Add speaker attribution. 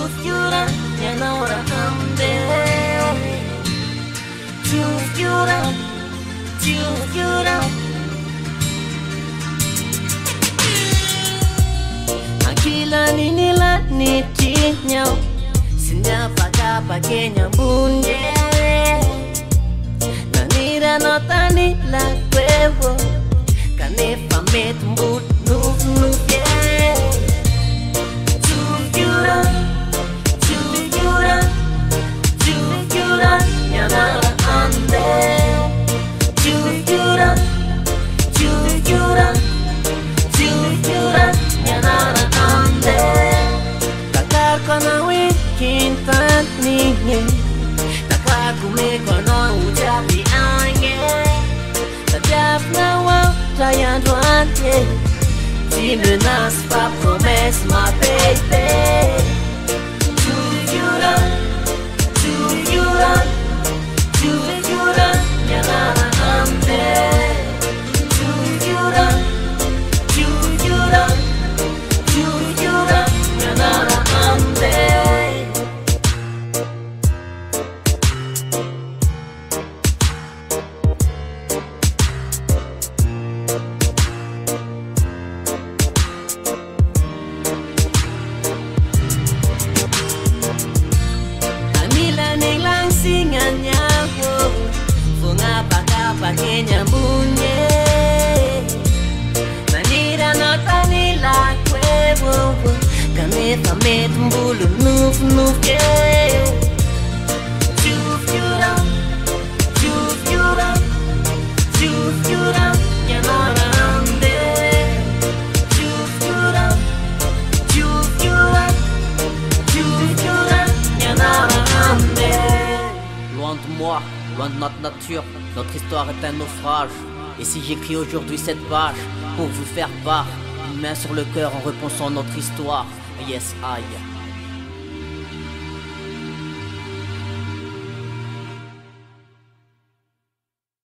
Speaker 1: Tjuvdjuren genom handen. Tjuvdjuren, tjuvdjuren. Ang kilala nila ni Chinyaw, sinapagapagay niya bunye. Nanira no tanila huevo, kanefa metumbut nuf yeah. Tjuvdjuren, tjuvdjuren, tjuvdjuren genom handen. Tjuvdjuren, tjuvdjuren, tjuvdjuren genom handen. Takar ko na wikintan ningin, takar kumiko no ujabi ange. Tadjaf na wow rayan duante, tinunas pa promes my baby. Tjuvdjuren, tjuvdjuren, tjuvdjuren genom handen. Tjuvdjuren, tjuvdjuren, tjuvdjuren genom handen. Anila nilang singan niya po, bunga pagkapagay niya bunye. Nanira no tanila huevo, kanefa metumbulu nuf yeah. Tjuvdjuren, tjuvdjuren, tjuvdjuren genom handen. Tjuvdjuren, tjuvdjuren, tjuvdjuren genom handen.
Speaker 2: Loin de moi, loin de notre nature, notre histoire est un naufrage. Et si j'écris aujourd'hui cette page, pour vous faire part, une main sur le cœur en repensant notre histoire. Yes, aïe.